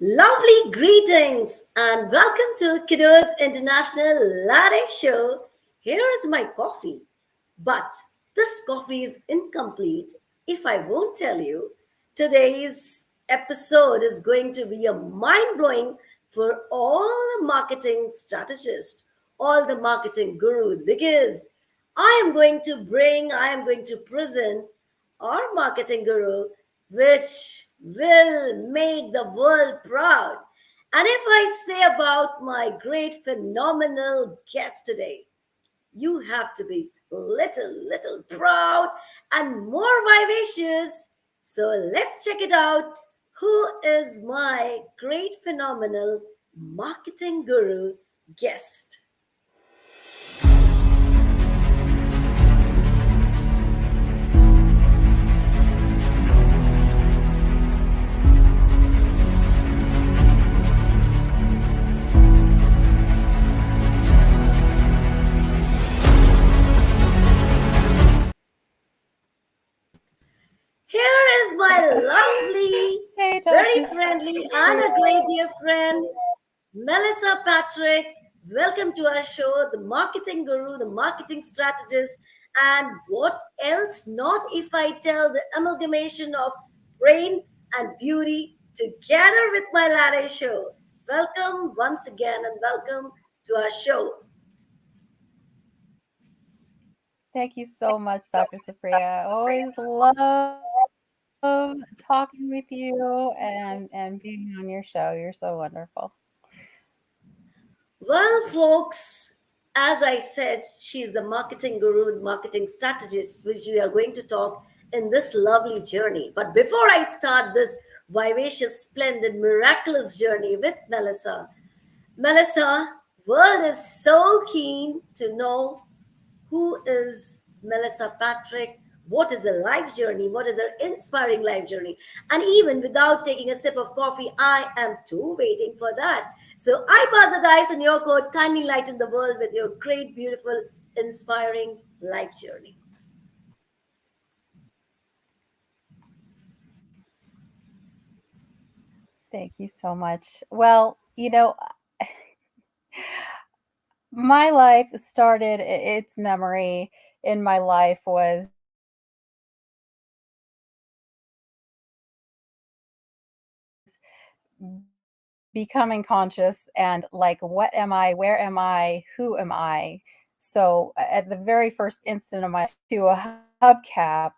Lovely greetings and welcome to Kudos International Latte Show. Here is my coffee. But this coffee is incomplete if I won't tell you. Today's episode is going to be a mind blowing for all the marketing strategists, all the marketing gurus, because I am going to present our marketing guru, which will make the world proud. And if I say about my great, phenomenal guest today, you have to be little proud and more vivacious. So let's check it out. Who is my great, phenomenal marketing guru guest? Here is my lovely, Hey, very Dr. friendly, and Supriya. a great dear friend, Melissa Patrick. Welcome to our show, the marketing guru, the marketing strategist, and what else not if I tell the amalgamation of brain and beauty together with my latte show. Welcome once again and welcome to our show. Thank you so much, Dr. Supriya. I always love talking with you and being on your show. You're so wonderful. Well, folks, as I said, she's the marketing guru, marketing strategist, which we are going to talk in this lovely journey. But before I start this vivacious, splendid, miraculous journey with Melissa, world is so keen to know who is Melissa Patrick, what is her life journey, what is her inspiring life journey. And even without taking a sip of coffee, I am too waiting for that. So I pass the dice on your court. Kindly lighten the world with your great, beautiful, inspiring life journey. Thank you so much. Well, my life started, its memory in my life was becoming conscious and like, what am I? Where am I? Who am I? So at the very first instant of my to a hubcap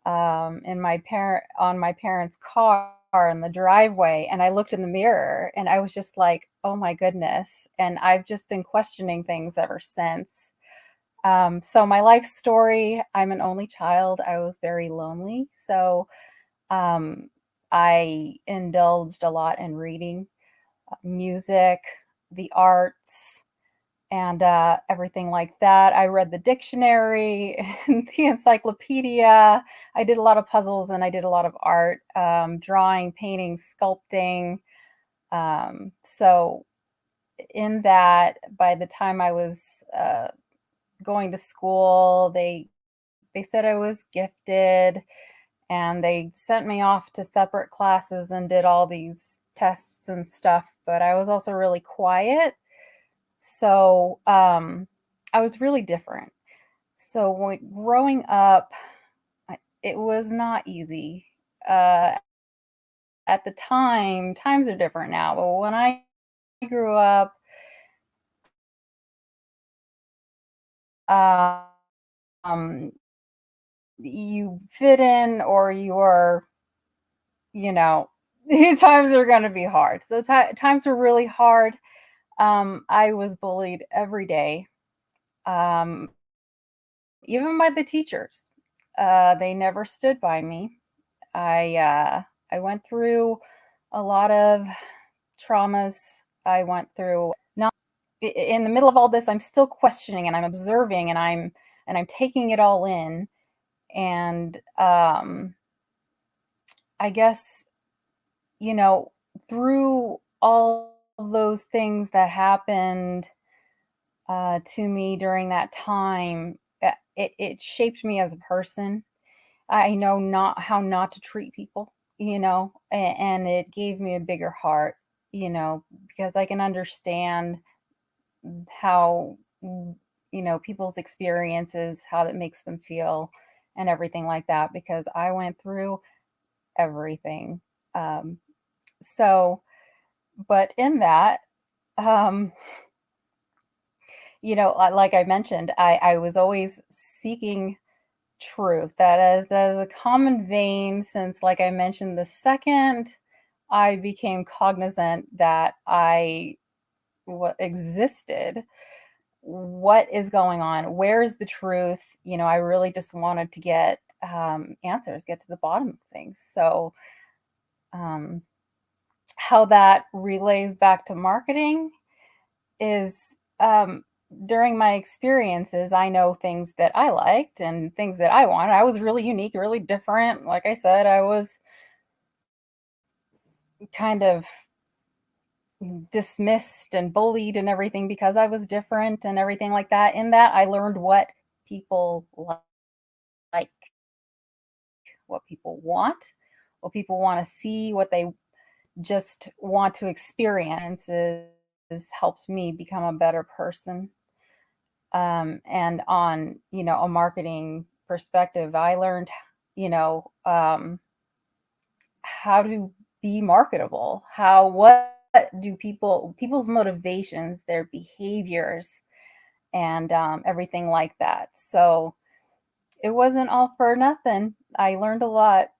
in my parent on my parents' car in the driveway, and I looked in the mirror and I was just like, oh my goodness. And I've just been questioning things ever since. So my life story, I'm an only child. I was very lonely. So um, I indulged a lot in reading, music, the arts, and everything like that. I read the dictionary and the encyclopedia. I did a lot of puzzles and I did a lot of art, drawing, painting, sculpting. So, in that, by the time I was going to school, they said I was gifted, and they sent me off to separate classes and did all these tests and stuff. But I was also really quiet, so I was really different. So growing up, it was not easy. At the time, times are different now, but when I grew up, um, you fit in or you're, you know, times are going to be hard. So times were really hard. I was bullied every day, um, even by the teachers. They never stood by me. I went through a lot of traumas. I went through not in the middle of all this. I'm still questioning and I'm observing and I'm taking it all in. And I guess through all of those things that happened to me during that time, it shaped me as a person. I know not how not to treat people. and it gave me a bigger heart, because I can understand how, people's experiences, how that makes them feel, and everything like that, because I went through everything. Um, so, but in that, um, like I mentioned, I was always seeking truth. That is a common vein since, like I mentioned, the second I became cognizant that I existed, what is going on, where is the truth. I really just wanted to get answers, get to the bottom of things. So um, how that relays back to marketing is, during my experiences, I know things that I liked and things that I wanted. I was really unique, really different. Like I said, I was kind of dismissed and bullied and everything because I was different and everything like that. In that, I learned what people like, what people want, what people want to see, what they just want to experience is helped me become a better person. And on, a marketing perspective, I learned, how to be marketable, what do people's motivations, their behaviors, and everything like that. So it wasn't all for nothing. I learned a lot.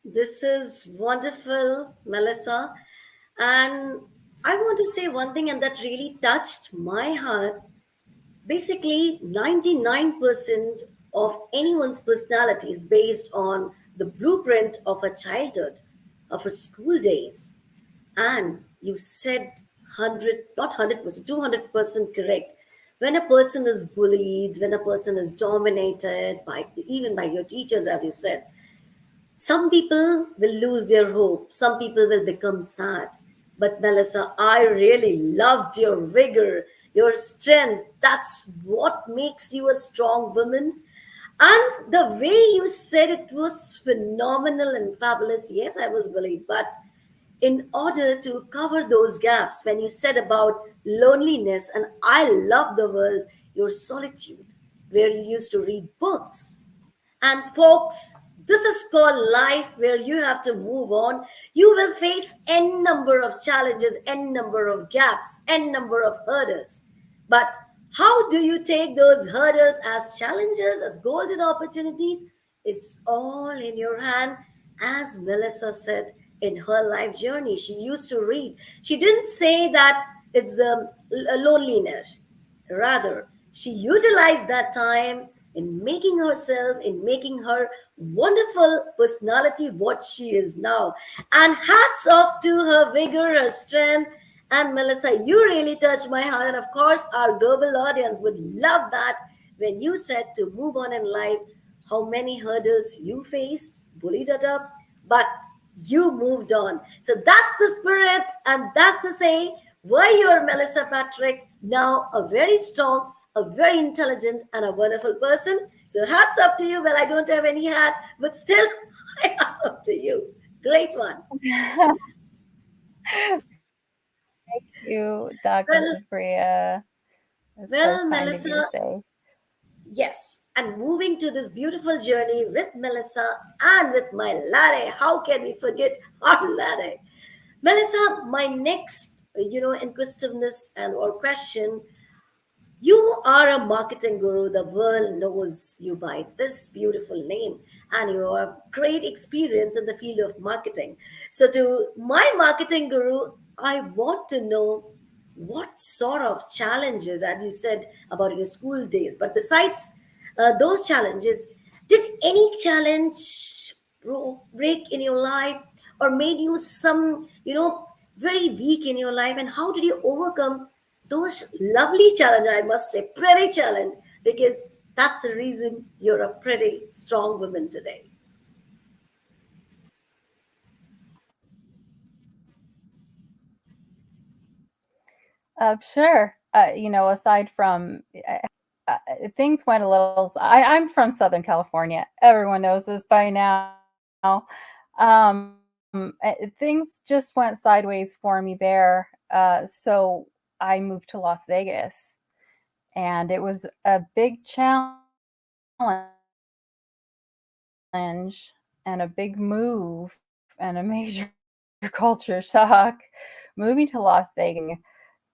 This is wonderful, Melissa. And I want to say one thing, and that really touched my heart. Basically, 99% of anyone's personality is based on the blueprint of a childhood, of a school days. And you said 100, not 100%, 200% correct. When a person is bullied, when a person is dominated by, even by your teachers, as you said, some people will lose their hope, some people will become sad. But Melissa, I really loved your vigor, your strength. That's what makes you a strong woman. And the way you said it was phenomenal and fabulous. Yes, I was bullied, but in order to cover those gaps, when you said about loneliness, and I love the word, your solitude, where you used to read books, and folks, this is called life where you have to move on. You will face n number of challenges, n number of gaps, n number of hurdles. But how do you take those hurdles as challenges, as golden opportunities? It's all in your hand. As Melissa said in her life journey, she used to read. She didn't say that it's a loneliness. Rather, she utilized that time in making herself, in making her wonderful personality what she is now. And hats off to her vigor, her strength. And Melissa, you really touched my heart. And of course, our global audience would love that when you said to move on in life, how many hurdles you faced, bullied it up, but you moved on. So that's the spirit, and that's the saying why you're Melissa Patrick, now a very strong, a very intelligent, and a wonderful person. So hats off to you. Well, I don't have any hat, but still, hats off to you. Great one. You, Dr. Well, Supriya. It's so well, kind of you to Melissa, say. yes. And moving to this beautiful journey with Melissa and with my latte. How can we forget our latte? Melissa, my next, inquisitiveness and or question. You are a marketing guru. The world knows you by this beautiful name, and you have great experience in the field of marketing. So, to my marketing guru, I want to know what sort of challenges, as you said about your school days, but besides those challenges, did any challenge break in your life or made you some, very weak in your life? And how did you overcome those lovely challenge, I must say, pretty challenge, because that's the reason you're a pretty strong woman today. Sure. Aside from, things went a little. I'm from Southern California. Everyone knows this by now. Things just went sideways for me there. So I moved to Las Vegas, and it was a big challenge and a big move and a major culture shock. Moving to Las Vegas,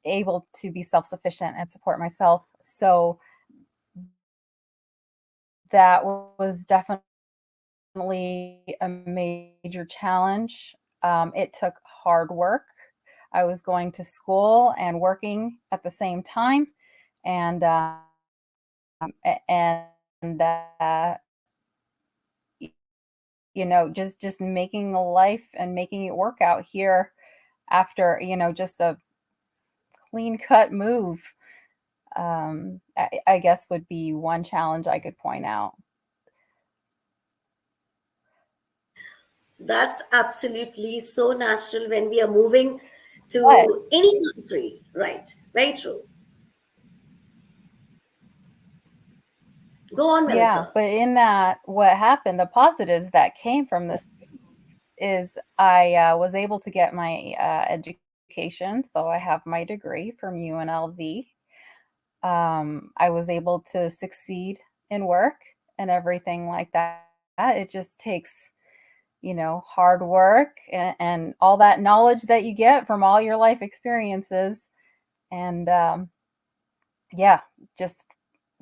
able to be self-sufficient and support myself. So that was definitely a major challenge. It took hard work. I was going to school and working at the same time, and and just making a life and making it work out here after just a clean cut move. I guess would be one challenge I could point out. That's absolutely so natural when we are moving But to any country, right? Very true. Go on, yeah, Melissa. but in that, what happened, the positives that came from this is I was able to get my education. So I have my degree from UNLV. I was able to succeed in work and everything like that. It just takes, hard work and all that knowledge that you get from all your life experiences. And yeah, just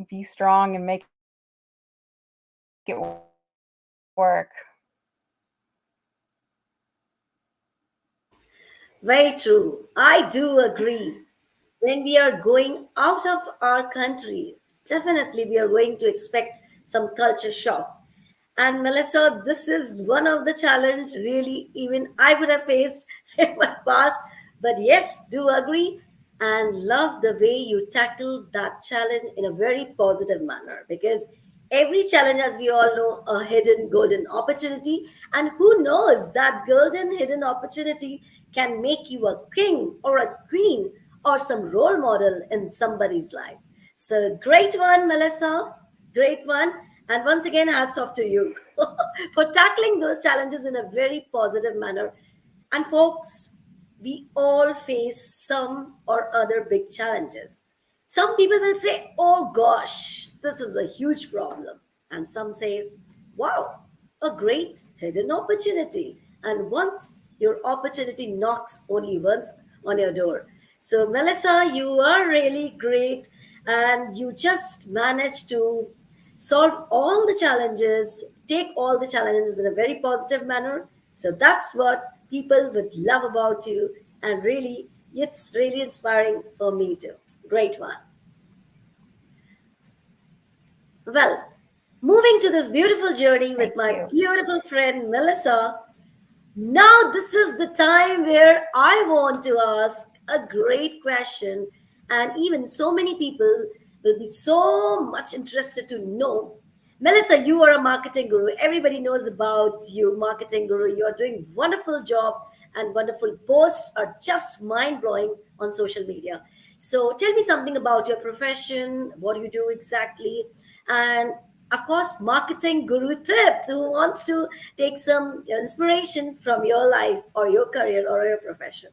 be strong and make it work. Very true. I do agree. When we are going out of our country, definitely we are going to expect some culture shock. And Melissa, this is one of the challenge really even I would have faced in my past. But yes, do agree and love the way you tackled that challenge in a very positive manner because every challenge, as we all know, a hidden golden opportunity. And who knows that golden hidden opportunity can make you a king or a queen or some role model in somebody's life. So great one, Melissa. Great one. And once again, hats off to you for tackling those challenges in a very positive manner. And folks, we all face some or other big challenges. Some people will say, "Oh gosh, this is a huge problem." And some says, "Wow, a great hidden opportunity." And once your opportunity knocks only once on your door. So Melissa, you are really great and you just managed to solve all the challenges, take all the challenges in a very positive manner. So that's what people would love about you. And really, it's really inspiring for me too. Great one. Well, moving to this beautiful journey with Thank my you. beautiful friend Melissa, now, this is the time where I want to ask a great question, and even so many people will be so much interested to know. Melissa, you are a marketing guru. Everybody knows about you, marketing guru. You are doing wonderful job, and wonderful posts are just mind blowing on social media. So, tell me something about your profession. What do you do exactly? And of course, marketing guru tips. Who wants to take some inspiration from your life or your career or your profession?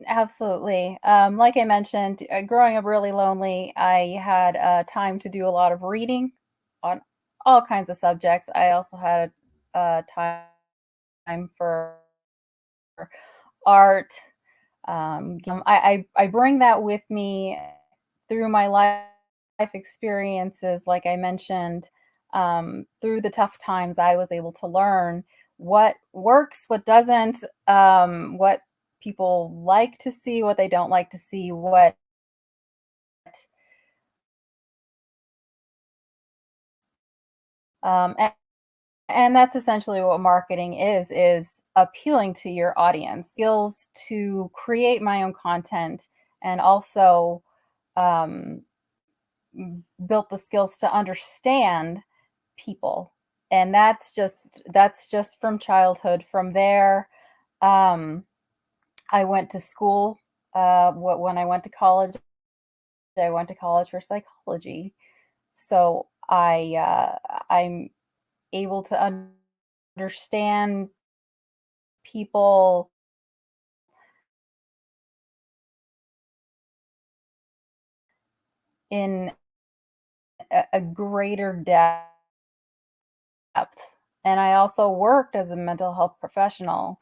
Absolutely. Like I mentioned, growing up really lonely, I had time to do a lot of reading on all kinds of subjects. I also had time for art. I bring that with me through my life experiences. Like I mentioned, through the tough times, I was able to learn what works, what doesn't, what people like to see, what they don't like to see, what and that's essentially what marketing is appealing to your audience, skills to create my own content, and also um, built the skills to understand people. And that's just from childhood. From there, um, I went to school when I went to college for psychology. So I'm able to understand people in a greater depth. And I also worked as a mental health professional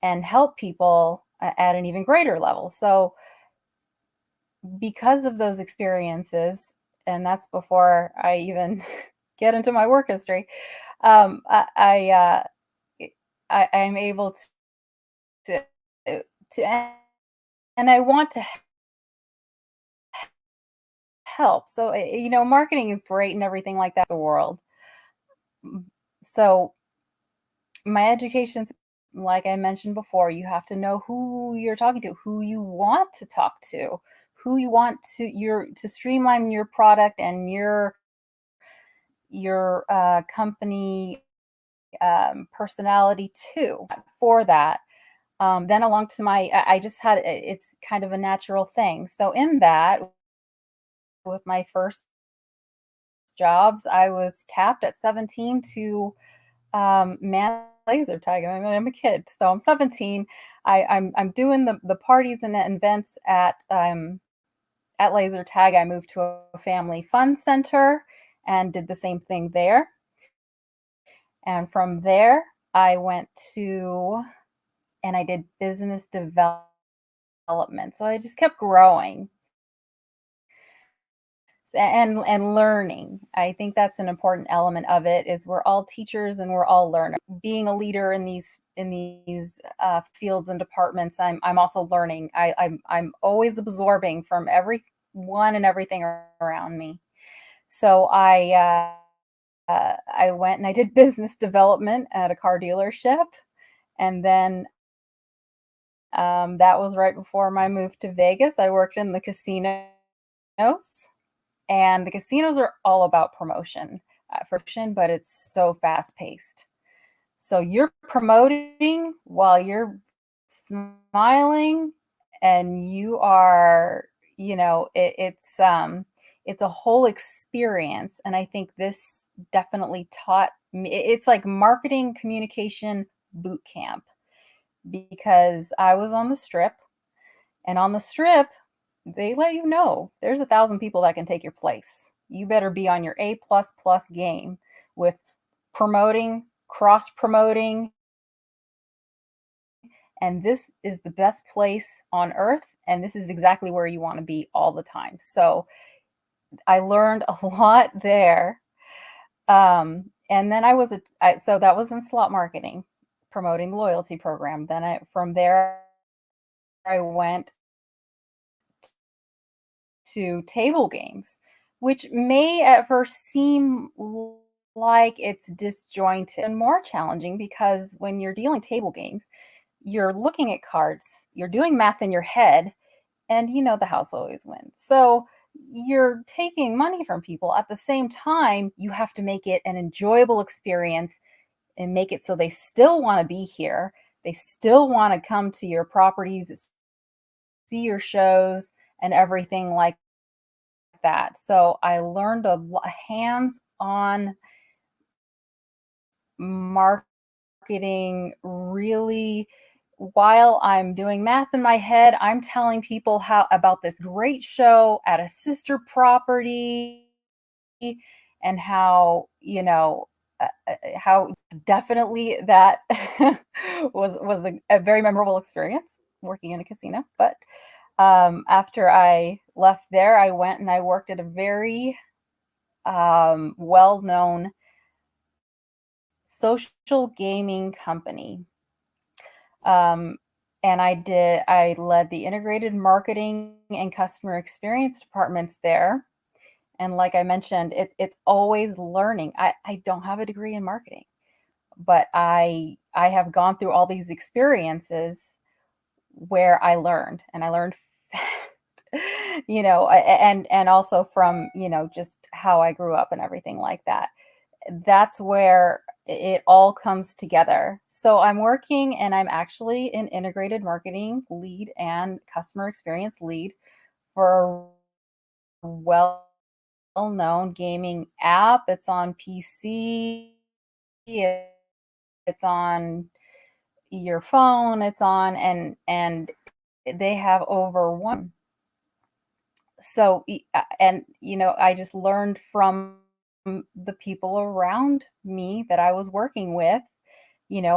and help people at an even greater level. So because of those experiences, and that's before I even get into my work history, um, I, I'm able to to and I want to help. So marketing is great and everything like that. The world. So my education's, like I mentioned before, you have to know who you're talking to, who you want to talk to, who you want to streamline your product and your company personality too. For that, then along to I just had it's kind of a natural thing. So in that, with my first jobs, I was tapped at 17 to man laser tag. I'm a kid, so I'm 17. I'm doing the parties and events at laser tag. I moved to a family fun center and did the same thing there. And from there, I went to and I did business development. So I just kept growing and learning. I think that's an important element of it. Is we're all teachers and we're all learners. Being a leader in these fields and departments, I'm also learning. I'm always absorbing from everyone and everything around me. So I went and I did business development at a car dealership, and then that was right before my move to Vegas. I worked in the casinos, and the casinos are all about promotion, but it's so fast paced. So you're promoting while you're smiling, and you are, it's a whole experience. And I think this definitely taught me. It's like marketing communication boot camp, because I was on the strip, and on the strip, they let you know there's 1,000 people that can take your place. You better be on your A++ game with promoting, cross promoting, and this is the best place on earth, and this is exactly where you want to be all the time. So I learned a lot there. And then so that was in slot marketing, promoting the loyalty program. Then from there, I went to table games, which may at first seem like it's disjointed and more challenging, because when you're dealing table games, you're looking at cards, you're doing math in your head, and the house always wins. So you're taking money from people. At the same time, you have to make it an enjoyable experience and make it so they still want to be here. They still want to come to your properties, see your shows, and everything like that. So I learned a hands-on marketing, really. While I'm doing math in my head, I'm telling people about this great show at a sister property, and how definitely that was a very memorable experience working in a casino. But after I left there, I went and I worked at a very well-known social gaming company. And I led the integrated marketing and customer experience departments there. And like I mentioned, it's always learning. I don't have a degree in marketing, but I have gone through all these experiences where I learned fast, and also from, just how I grew up and everything like that. That's where it all comes together. So I'm working and I'm actually an integrated marketing lead and customer experience lead for a well-known gaming app. It's on PC, it's on your phone, it's on, and they have over 1. So and I just learned from the people around me that I was working with,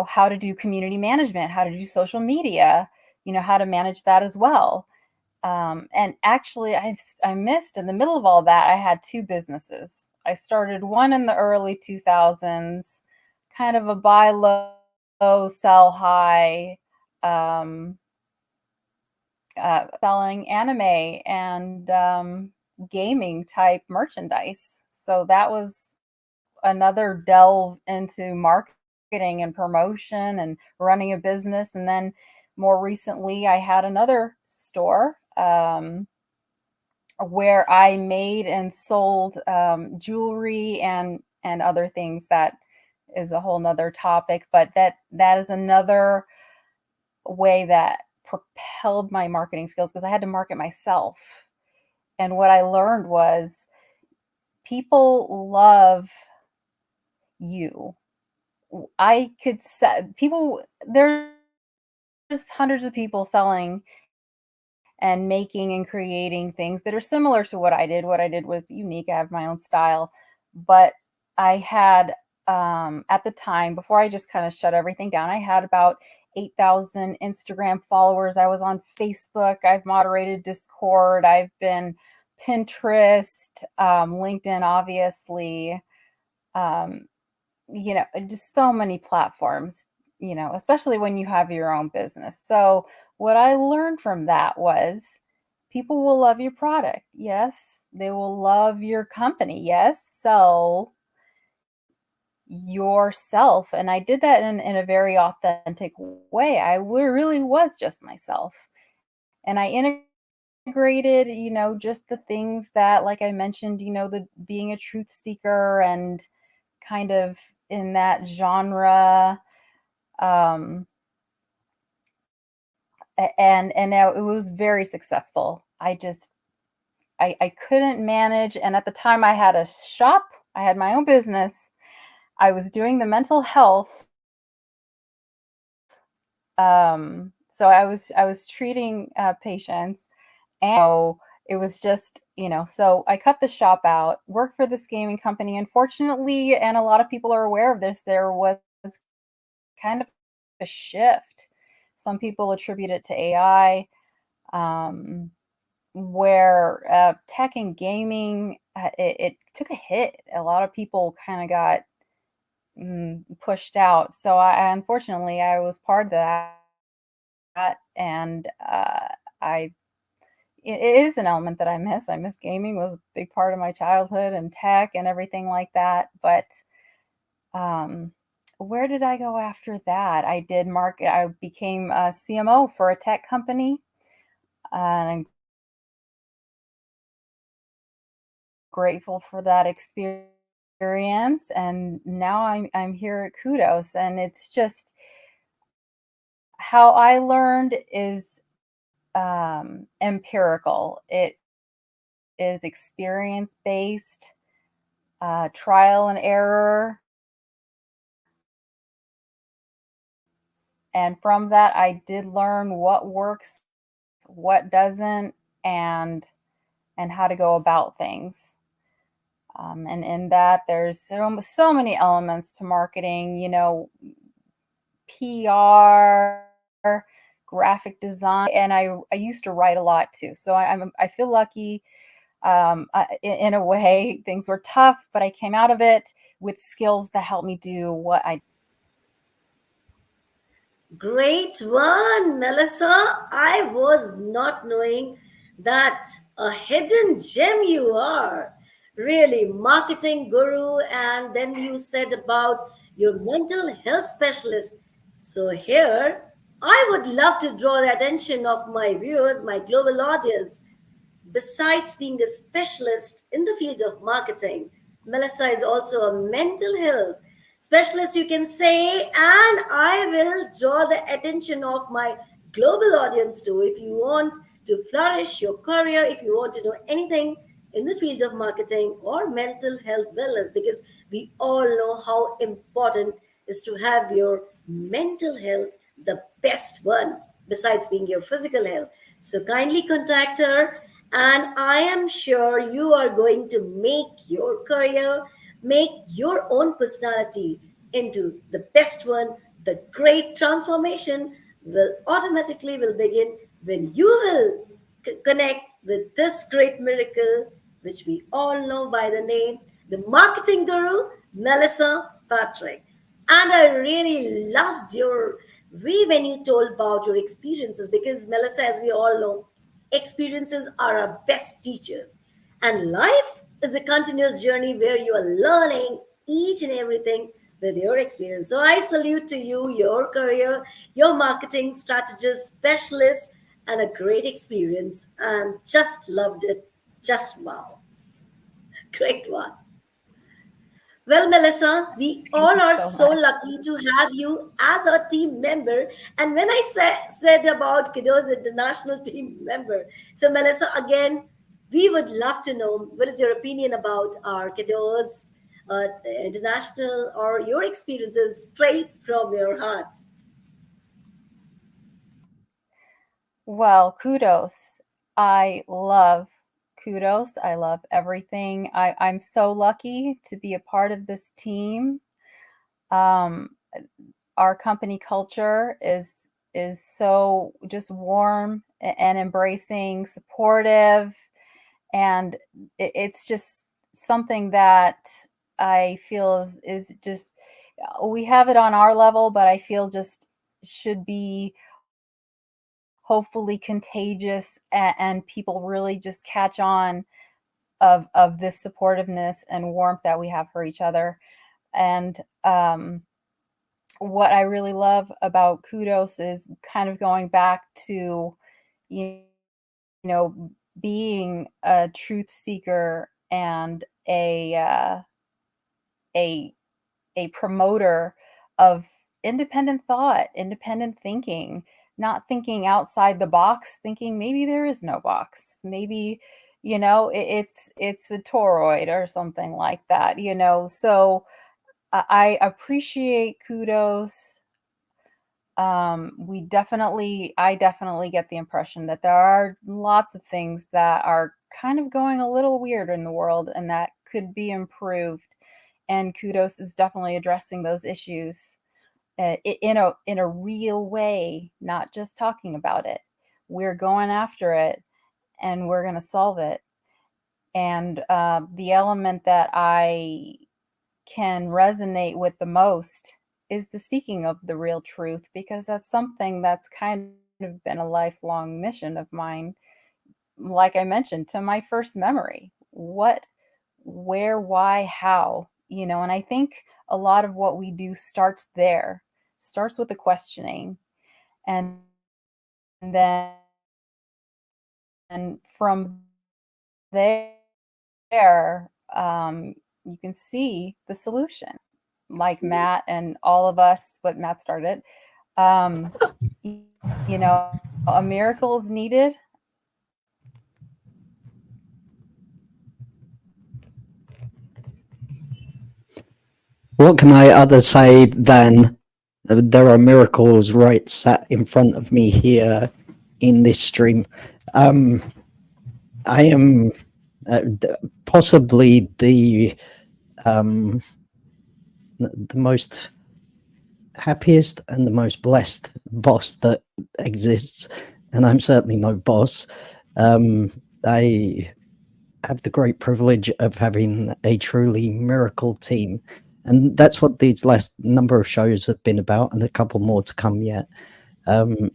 how to do community management, how to do social media, how to manage that as well. And actually, I missed in the middle of all that, I had 2 businesses. I started one in the early 2000s, kind of a buy low, sell high, um, selling anime and gaming type merchandise. So that was another delve into marketing and promotion and running a business. And then more recently, I had another store where I made and sold jewelry and other things. That is a whole nother topic, but that is another way that propelled my marketing skills, because I had to market myself. And what I learned was people love you. I could set people, there's hundreds of people selling and making and creating things that are similar to what I did. What I did was unique. I have my own style. But I had, at the time, before I just kind of shut everything down, I had about 8,000 Instagram followers. I was on Facebook. I've moderated Discord. I've been Pinterest, LinkedIn, obviously. Um, just so many platforms, especially when you have your own business. So what I learned from that was people will love your product. Yes. They will love your company. Yes. Sell yourself. And I did that in a very authentic way. I really was just myself. And I integrated, just the things that, like I mentioned, the being a truth seeker and kind of in that genre. And now it was very successful. I couldn't manage. And at the time I had a shop, I had my own business. I was doing the mental health. So I was treating patients, and so it was just, so I cut the shop out, worked for this gaming company. Unfortunately, and a lot of people are aware of this, there was kind of a shift. Some people attribute it to AI, where tech and gaming, it took a hit. A lot of people kind of got pushed out. So unfortunately, I was part of that, and I it is an element that I miss. I miss gaming. It was a big part of my childhood, and tech and everything like that. But um, where did I go after that? I did market. I became a CMO for a tech company, and I'm grateful for that experience. And now I'm here at Kudos, and it's just how I learned is empirical. It is experience based, trial and error. And from that, I did learn what works, what doesn't, and how to go about things. And in that, there's so many elements to marketing, PR, graphic design, and I used to write a lot too. So I feel lucky. In a way, things were tough, but I came out of it with skills that helped me do what I. Great one, Melissa. I was not knowing that a hidden gem you are. Really, marketing guru. And then you said about your mental health specialist. So, here, I would love to draw the attention of my viewers, my global audience. Besides being a specialist in the field of marketing, Melissa is also a mental health specialist, you can say, and I will draw the attention of my global audience too. If you want to flourish your career, if you want to know anything in the field of marketing or mental health wellness, because we all know how important is to have your mental health the best one besides being your physical health. So kindly contact her, and I am sure you are going to make your career, make your own personality into the best one. The great transformation will automatically will begin when you will connect with this great miracle, which we all know by the name the marketing guru Melissa Patrick. And I really loved your way when you told about your experiences, because Melissa, as we all know, experiences are our best teachers. And life is a continuous journey where you are learning each and everything with your experience. So I salute to you, your career, your marketing strategist, specialist, and a great experience. And just loved it. Just wow. Great one. Well, Melissa, we Thank all you are so so much. lucky to have you as a team member. And when I said about Kiddos International team member, so Melissa, again, we would love to know what is your opinion about our Kiddos International, or your experiences straight from your heart. Well, kudos. I love kudos. I love everything. I'm so lucky to be a part of this team. Um, our company culture is so just warm and embracing, supportive, and it's just something that I feel is just we have it on our level, but I feel just should be hopefully contagious, and people really just catch on of this supportiveness and warmth that we have for each other. And what I really love about kudos is kind of going back to, you know, being a truth seeker and a a promoter of independent thought, independent thinking, not thinking outside the box, thinking maybe there is no box. Maybe, it's a toroid or something like that, So I appreciate kudos. I definitely get the impression that there are lots of things that are kind of going a little weird in the world and that could be improved. And kudos is definitely addressing those issues in a real way, not just talking about it. We're going after it and we're going to solve it. And the element that I can resonate with the most is the seeking of the real truth, because that's something that's kind of been a lifelong mission of mine. Like I mentioned, to my first memory, what, where, why, how, and I think a lot of what we do starts with the questioning. And then from there, you can see the solution, like Matt and all of us, what Matt started. Um, a miracle is needed. What can I other say than there are miracles right sat in front of me here in this stream? I am possibly um, the most happiest and the most blessed boss that exists, and I'm certainly no boss. I have the great privilege of having a truly miracle team, and that's what these last number of shows have been about, and a couple more to come yet.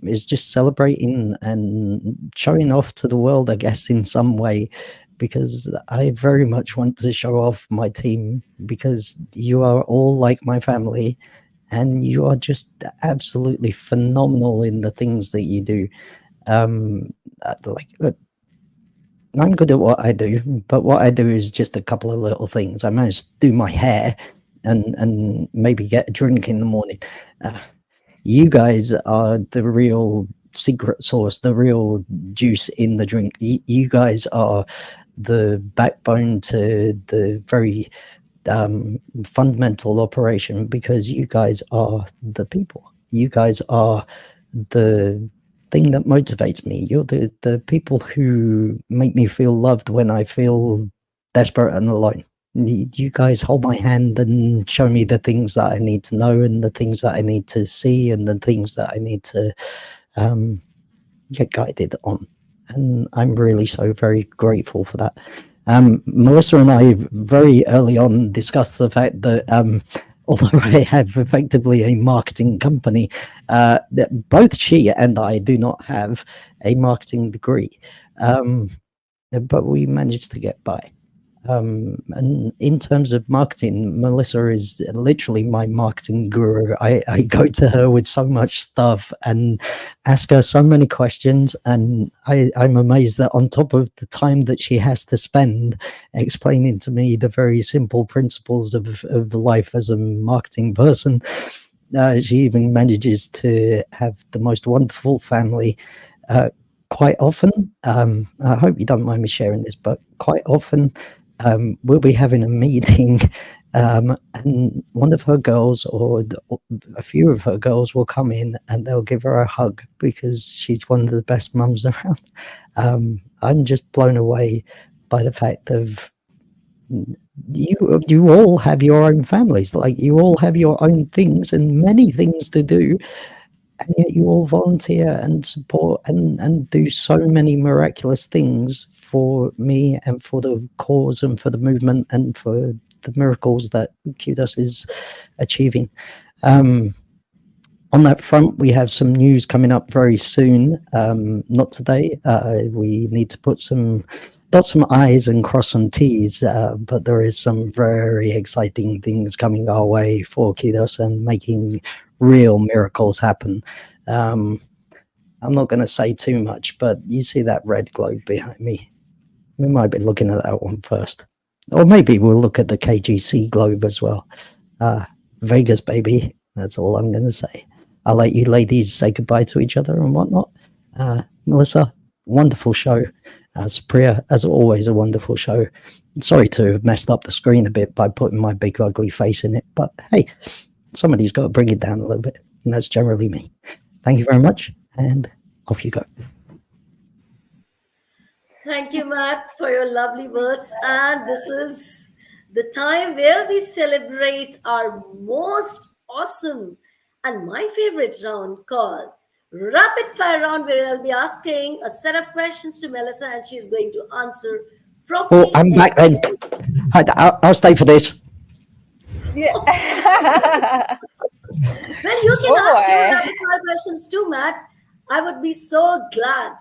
Is just celebrating and showing off to the world, I guess, in some way, because I very much want to show off my team, because you are all like my family and you are just absolutely phenomenal in the things that you do. Like, I'm good at what I do, but what I do is just a couple of little things. I managed to do my hair, and maybe get a drink in the morning. You guys are the real secret sauce, the real juice in the drink. You guys are the backbone to the very fundamental operation, because you guys are the people. You guys are the thing that motivates me. You're the people who make me feel loved when I feel desperate and alone. You guys hold my hand and show me the things that I need to know, and the things that I need to see, and the things that I need to get guided on. And I'm really so very grateful for that. Melissa and I very early on discussed the fact that although I have effectively a marketing company, that both she and I do not have a marketing degree, but we managed to get by. And in terms of marketing, Melissa is literally my marketing guru. I go to her with so much stuff and ask her so many questions, and I'm amazed that on top of the time that she has to spend explaining to me the very simple principles of life as a marketing person, she even manages to have the most wonderful family. Quite often, I hope you don't mind me sharing this, but quite often we'll be having a meeting, and one of her girls or a few of her girls will come in and they'll give her a hug because she's one of the best mums around. I'm just blown away by the fact of you all have your own families, like you all have your own things and many things to do, and yet you all volunteer and support and do so many miraculous things for me and for the cause and for the movement and for the miracles that Kudos is achieving. On that front, we have some news coming up very soon. Not today. We need to dot some I's and cross some T's, but there is some very exciting things coming our way for Kudos and making real miracles happen. I'm not going to say too much, but you see that red globe behind me? We might be looking at that one first, or maybe we'll look at the KGC globe as well. Vegas, baby. That's all I'm going to say. I'll let you ladies say goodbye to each other and whatnot. Melissa, wonderful show. Supriya, as always, a wonderful show. Sorry to have messed up the screen a bit by putting my big ugly face in it, but hey, somebody's got to bring it down a little bit, and that's generally me. Thank you very much, and off you go. Thank you, Matt, for your lovely words. And this is the time where we celebrate our most awesome and my favorite round called Rapid Fire Round, where I'll be asking a set of questions to Melissa and she's going to answer properly. Oh, I'm back then. I'll stay for this. Yeah. Well, you can ask your rapid fire questions too, Matt. I would be so glad.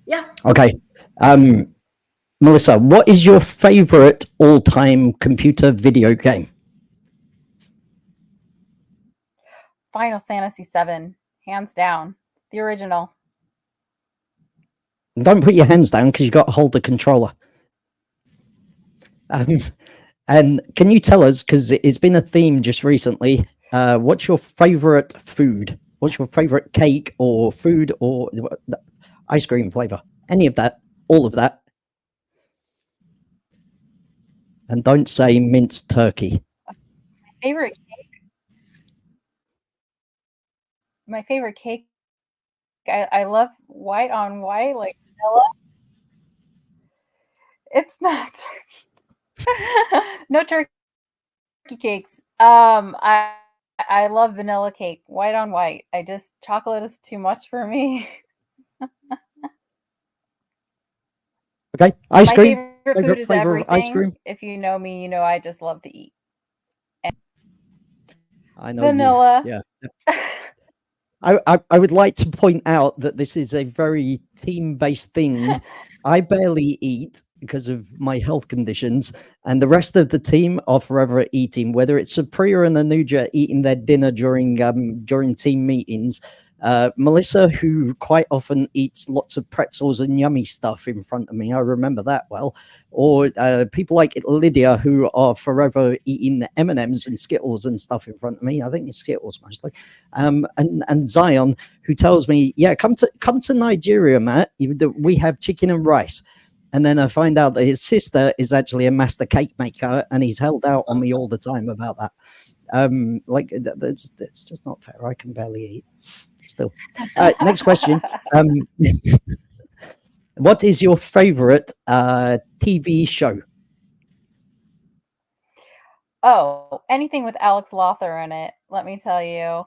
Yeah. Okay. Melissa, what is your favorite all-time computer video game? Final Fantasy VII, hands down, the original. Don't put your hands down because you got to hold the controller. And can you tell us, because it's been a theme just recently, what's your favorite food? What's your favorite cake or food or ice cream flavor? Any of that, all of that. And don't say minced turkey. Favorite cake. My favorite cake. I love white on white, like vanilla. It's not turkey. No turkey cakes. I love vanilla cake, white on white. Chocolate is too much for me. Okay, ice cream. My favorite food is flavor of everything. ice cream. If you know me, you know I just love to eat. I know Vanilla. You. Yeah. I would like to point out that this is a very team-based thing. I barely eat because of my health conditions, and the rest of the team are forever eating. Whether it's Supriya and Anuja eating their dinner during team meetings, Melissa, who quite often eats lots of pretzels and yummy stuff in front of me. I remember that well. Or people like Lydia, who are forever eating M&Ms and Skittles and stuff in front of me. I think it's Skittles mostly. And Zion, who tells me, yeah, come to Nigeria, Matt. We have chicken and rice. And then I find out that his sister is actually a master cake maker, and he's held out on me all the time about that. That's just not fair. I can barely eat still. Next question. What is your favorite TV show? Oh, anything with Alex Lothar in it, let me tell you.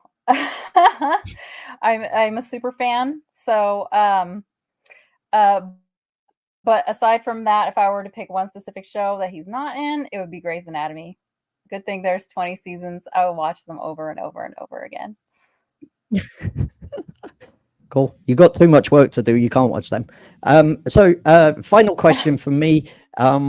I'm a super fan. So, but aside from that, if I were to pick one specific show that he's not in, it would be Grey's Anatomy. Good thing there's 20 seasons. I will watch them over and over and over again. Cool. You got too much work to do. You can't watch them. So final question from me. I'm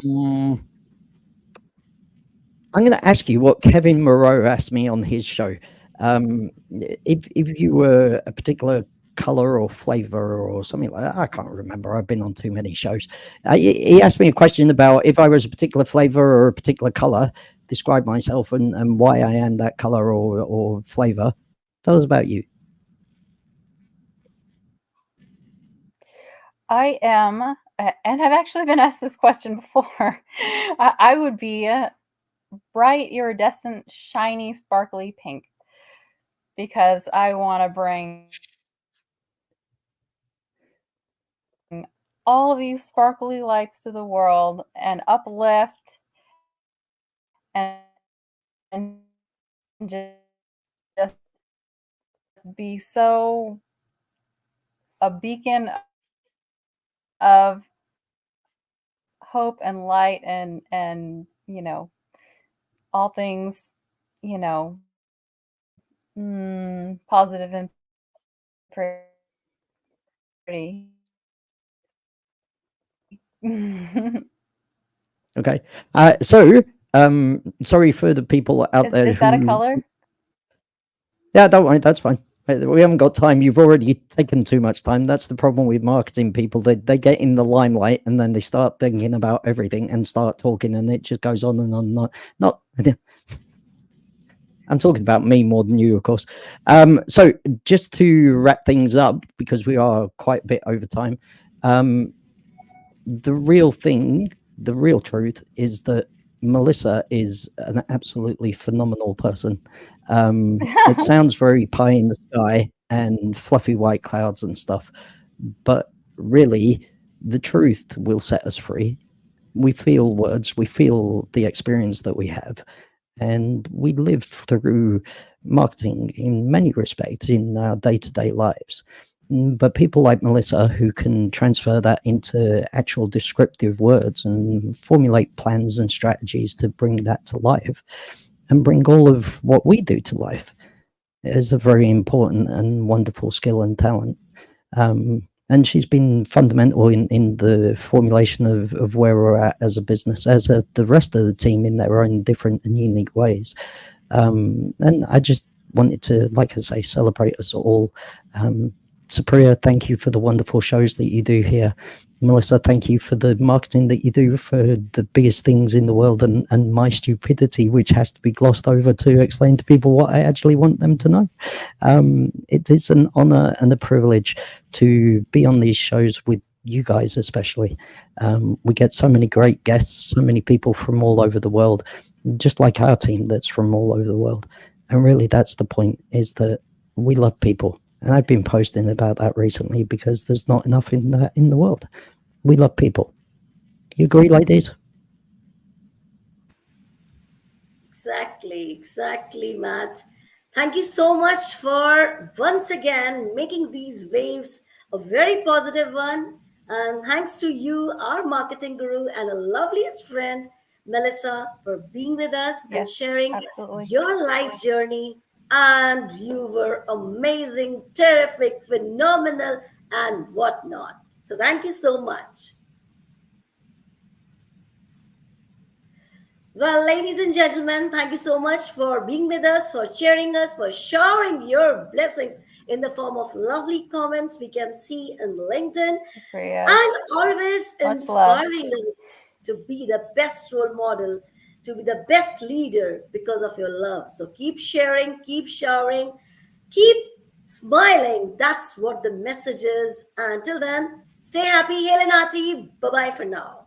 going to ask you what Kevin Moreau asked me on his show. If you were a particular color or flavor or something like that, I can't remember. I've been on too many shows. He asked me a question about if I was a particular flavor or a particular color, describe myself and why I am that color or flavor. Tell us about you. I am, and I've actually been asked this question before. I would be a bright, iridescent, shiny, sparkly pink, because I want to bring all these sparkly lights to the world and uplift and just be so a beacon of hope and light and all things positive and pretty. Okay. Sorry for the people out there. Is that a color? Yeah, don't worry. That's fine. We haven't got time. You've already taken too much time. That's the problem with marketing people. They get in the limelight and then they start thinking about everything and start talking, and it just goes on and on. Not I'm talking about me more than you, of course. So just to wrap things up, because we are quite a bit over time, the real truth is that Melissa is an absolutely phenomenal person. It sounds very pie in the sky and fluffy white clouds and stuff, but really, the truth will set us free. We feel words, we feel the experience that we have, and we live through marketing in many respects in our day-to-day lives. But people like Melissa, who can transfer that into actual descriptive words and formulate plans and strategies to bring that to life and bring all of what we do to life, is a very important and wonderful skill and talent. And she's been fundamental in the formulation of where we're at as a business, as the rest of the team in their own different and unique ways. And I just wanted to, like I say, celebrate us all. Supriya, thank you for the wonderful shows that you do here. Melissa, thank you for the marketing that you do for the biggest things in the world and my stupidity, which has to be glossed over to explain to people what I actually want them to know. It is an honor and a privilege to be on these shows with you guys, especially. We get so many great guests, so many people from all over the world, just like our team that's from all over the world. And really, that's the point, is that we love people. And I've been posting about that recently because there's not enough in the world. We love people. You agree, ladies? Exactly, Matt. Thank you so much for once again making these waves a very positive one. And thanks to you, our marketing guru and a loveliest friend, Melissa, for being with us and Yes, sharing absolutely. your life journey. And you were amazing, terrific, phenomenal, and whatnot. So thank you so much. Well, ladies and gentlemen, thank you so much for being with us, for cheering us, for showering your blessings in the form of lovely comments we can see in LinkedIn, Supriya. and always Much love. inspiring us to be the best role model, to be the best leader because of your love. So keep sharing, keep showering, keep smiling. That's what the message is. Until then, stay happy, Helenati. Bye bye for now.